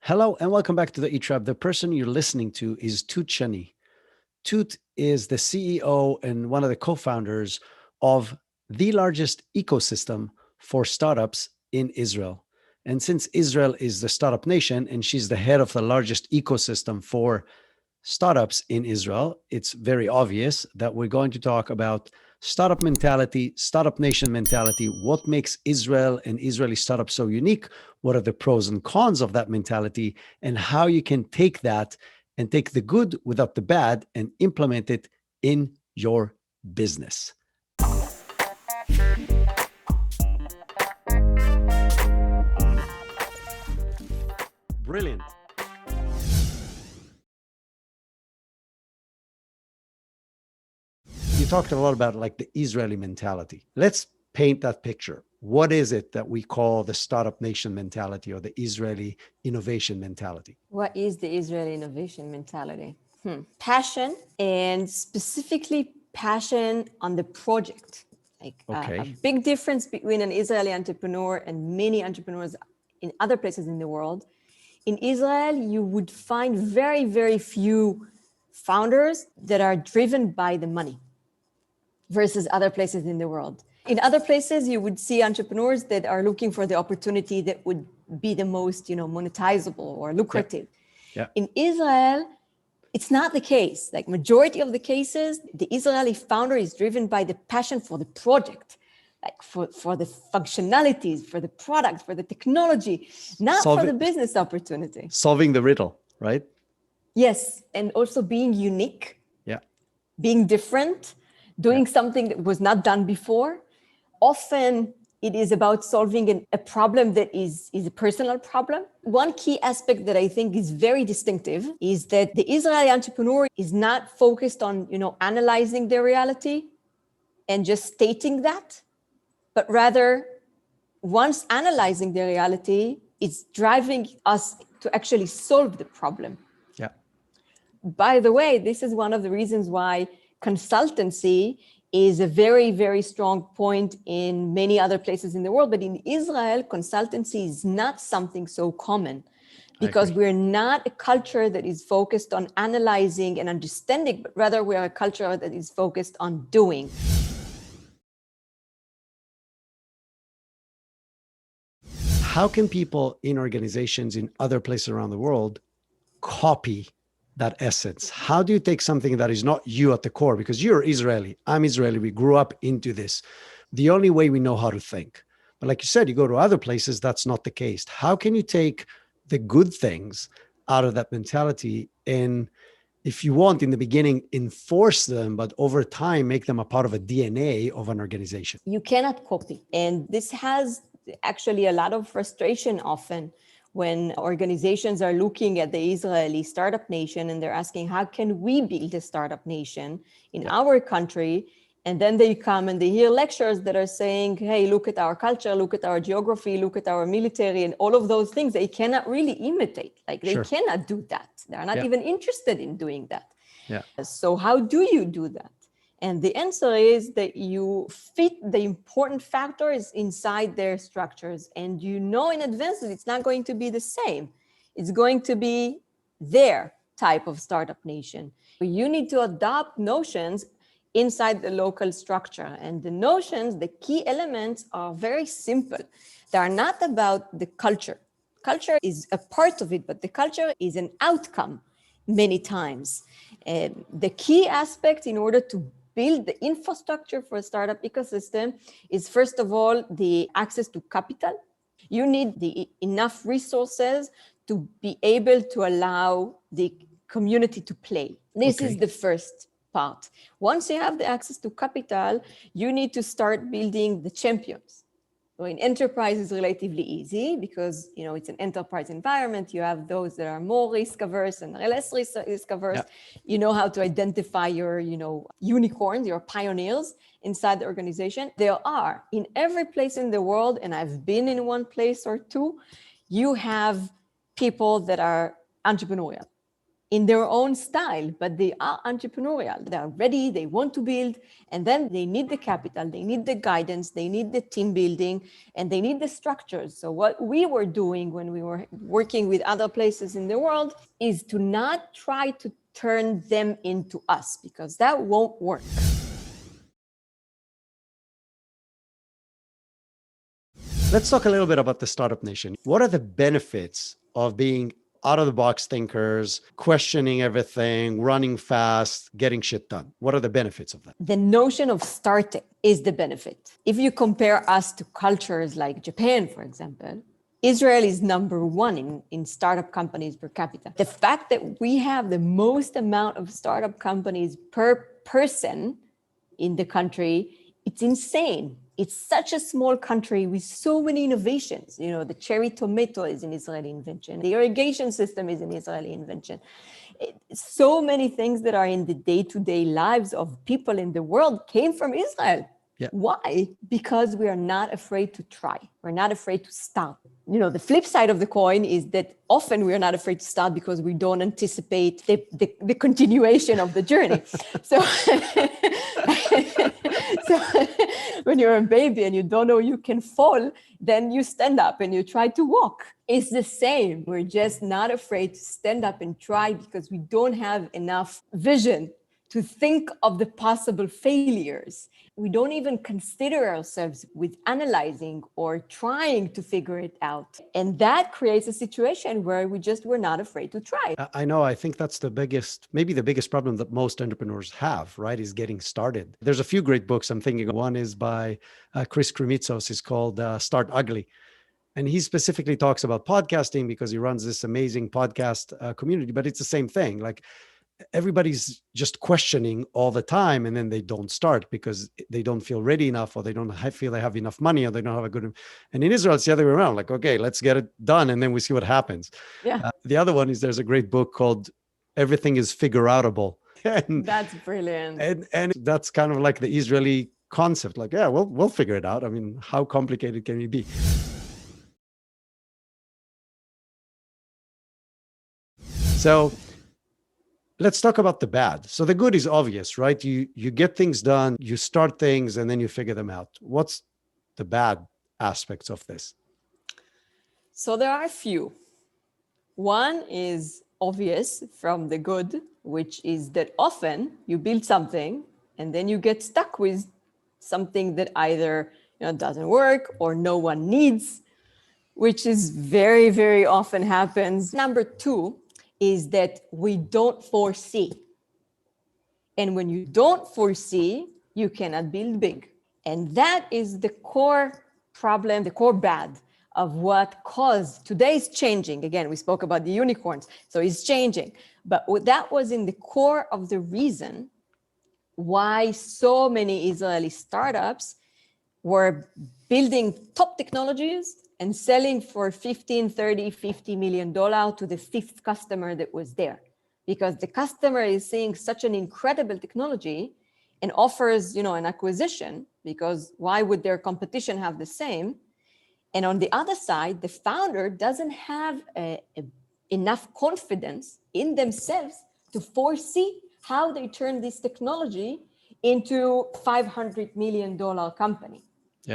Hello and welcome back to the E-Trap. The person you're listening to is Toot Shani. Toot is the CEO and one of the co-founders of the largest ecosystem for startups in Israel. And since Israel is the startup nation and she's the head of the largest ecosystem for startups in Israel, it's very obvious that we're going to talk about startup mentality, startup nation mentality, what makes Israel and Israeli startups so unique, what are the pros and cons of that mentality, and how you can take that and take the good without the bad and implement it in your business. Brilliant. You talked a lot about like the Israeli mentality. Let's paint that picture. What is it that we call the startup nation mentality or the Israeli innovation mentality? What is the Israeli innovation mentality? Passion, and specifically passion on the project. Like a big difference between an Israeli entrepreneur and many entrepreneurs in other places in the world. In Israel, you would find very, very few founders that are driven by the money versus other places in the world. In other places, you would see entrepreneurs that are looking for the opportunity that would be the most, monetizable or lucrative. Yeah. In Israel, it's not the case. Like majority of the cases, the Israeli founder is driven by the passion for the project, like for the functionalities, for the product, for the technology, not for the business opportunity. Solving the riddle, right? Yes, and also being unique. Yeah. Being different, doing something that was not done before. Often it is about solving a problem that is a personal problem. One key aspect that I think is very distinctive is that the Israeli entrepreneur is not focused on, analyzing their reality and just stating that, but rather once analyzing the reality, it's driving us to actually solve the problem. Yeah. By the way, this is one of the reasons why consultancy is a very, very strong point in many other places in the world. But in Israel, consultancy is not something so common because we're not a culture that is focused on analyzing and understanding, but rather we are a culture that is focused on doing. How can people in organizations in other places around the world copy that essence? How do you take something that is not you at the core? Because you're Israeli, I'm Israeli, we grew up into this. The only way we know how to think. But like you said, you go to other places, that's not the case. How can you take the good things out of that mentality and, if you want, in the beginning, enforce them, but over time, make them a part of a DNA of an organization? You cannot copy. And this has actually a lot of frustration often when organizations are looking at the Israeli startup nation and they're asking, how can we build a startup nation in our country? And then they come and they hear lectures that are saying, hey, look at our culture, look at our geography, look at our military, and all of those things they cannot really imitate. Like they cannot do that. They're not even interested in doing that. Yeah. So how do you do that? And the answer is that you fit the important factors inside their structures. And in advance that it's not going to be the same. It's going to be their type of startup nation. You need to adopt notions inside the local structure. And the notions, the key elements are very simple. They are not about the culture. Culture is a part of it, but the culture is an outcome many times. The key aspect in order to build the infrastructure for a startup ecosystem is, first of all, the access to capital. You need enough resources to be able to allow the community to play. This is the first part. Once you have the access to capital, you need to start building the champions. So in enterprise is relatively easy because, it's an enterprise environment. You have those that are more risk averse and less risk averse. Yeah. You know how to identify your, unicorns, your pioneers inside the organization. There are in every place in the world, and I've been in one place or two, you have people that are entrepreneurial. in their own style, but they are entrepreneurial. They are ready, they want to build, and then they need the capital, they need the guidance, they need the team building, and they need the structures. So what we were doing when we were working with other places in the world is to not try to turn them into us, because that won't work. Let's talk a little bit about the Startup Nation. What are the benefits of being out of the box thinkers, questioning everything, running fast, getting shit done? What are the benefits of that? The notion of starting is the benefit. If you compare us to cultures like Japan, for example, Israel is number one in startup companies per capita. The fact that we have the most amount of startup companies per person in the country, it's insane. It's such a small country with so many innovations. You know, the cherry tomato is an Israeli invention. The irrigation system is an Israeli invention. So many things that are in the day-to-day lives of people in the world came from Israel. Yeah. Why? Because we are not afraid to try. We're not afraid to start. You know, the flip side of the coin is that often we are not afraid to start because we don't anticipate the continuation of the journey. So, so when you're a baby and you don't know you can fall, then you stand up and you try to walk. It's the same. We're just not afraid to stand up and try because we don't have enough vision to think of the possible failures. We don't even consider ourselves with analyzing or trying to figure it out. And that creates a situation where we're not afraid to try. I know. I think that's maybe the biggest problem that most entrepreneurs have, right? Is getting started. There's a few great books I'm thinking of. One is by Chris Kremitzos. It's called Start Ugly. And he specifically talks about podcasting because he runs this amazing podcast community, but it's the same thing. Like, everybody's just questioning all the time, and then they don't start because they don't feel ready enough, or they don't feel they have enough money, or they don't have a good. And in Israel, it's the other way around. Like, okay, let's get it done, and then we see what happens. Yeah. The other one is there's a great book called Everything is Figure-Outable. And that's brilliant. And that's kind of like the Israeli concept. Like, yeah, we'll figure it out. I mean, how complicated can it be? So let's talk about the bad. So the good is obvious, right? You get things done, you start things, and then you figure them out. What's the bad aspects of this? So there are a few. One is obvious from the good, which is that often you build something and then you get stuck with something that either doesn't work or no one needs, which is very, very often happens. Number two is that we don't foresee. And when you don't foresee, you cannot build big. And that is the core problem, the core bad of what caused. Today is changing. Again, we spoke about the unicorns, so it's changing. But that was in the core of the reason why so many Israeli startups were building top technologies and selling for 15, 30, $50 million to the fifth customer that was there. Because the customer is seeing such an incredible technology and offers, an acquisition, because why would their competition have the same? And on the other side, the founder doesn't have enough confidence in themselves to foresee how they turn this technology into $500 million company,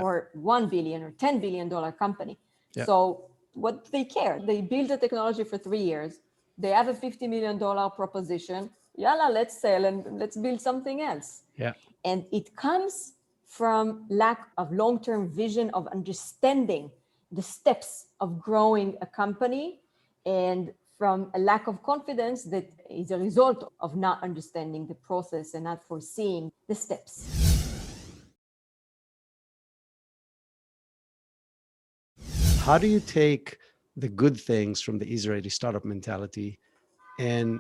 or $1 billion or $10 billion company. Yeah. So what do they care? They build the technology for 3 years. They have a $50 million proposition. Yalla, let's sell and let's build something else. Yeah. And it comes from lack of long-term vision of understanding the steps of growing a company, and from a lack of confidence that is a result of not understanding the process and not foreseeing the steps. How do you take the good things from the Israeli startup mentality and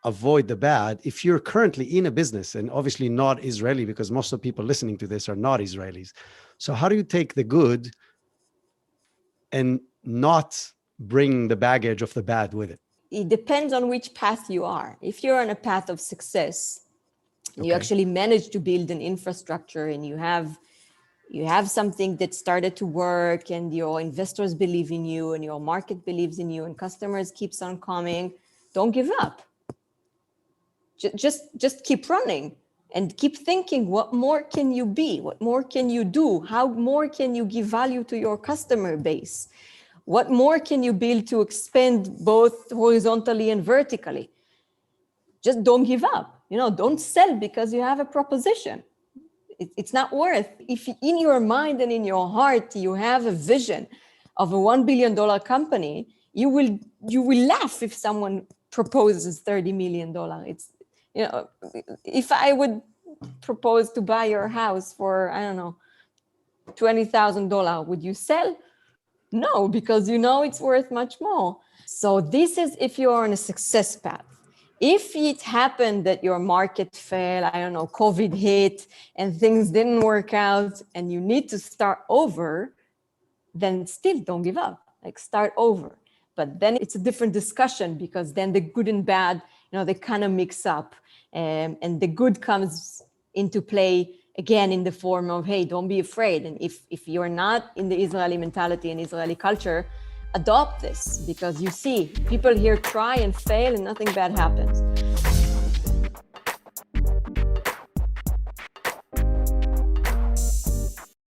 avoid the bad if you're currently in a business and obviously not Israeli, because most of the people listening to this are not Israelis? So how do you take the good and not bring the baggage of the bad with it? It depends on which path you are. If you're on a path of success, you actually manage to build an infrastructure and you have something that started to work and your investors believe in you and your market believes in you and customers keeps on coming, don't give up. just keep running and keep thinking, what more can you be? What more can you do? How more can you give value to your customer base? What more can you build to expand both horizontally and vertically? Just don't give up. Don't sell because you have a proposition. It's not worth. If in your mind and in your heart you have a vision of a $1 billion company, you will laugh if someone proposes $30 million. It's, if I would propose to buy your house for, I don't know, $20,000, would you sell? No, because it's worth much more. So this is if you're on a success path. If it happened that your market fell, I don't know, COVID hit and things didn't work out and you need to start over, then still don't give up, like start over. But then it's a different discussion, because then the good and bad, they kind of mix up, and the good comes into play again in the form of, hey, don't be afraid. And if you're not in the Israeli mentality and Israeli culture, adopt this, because you see people here try and fail and nothing bad happens.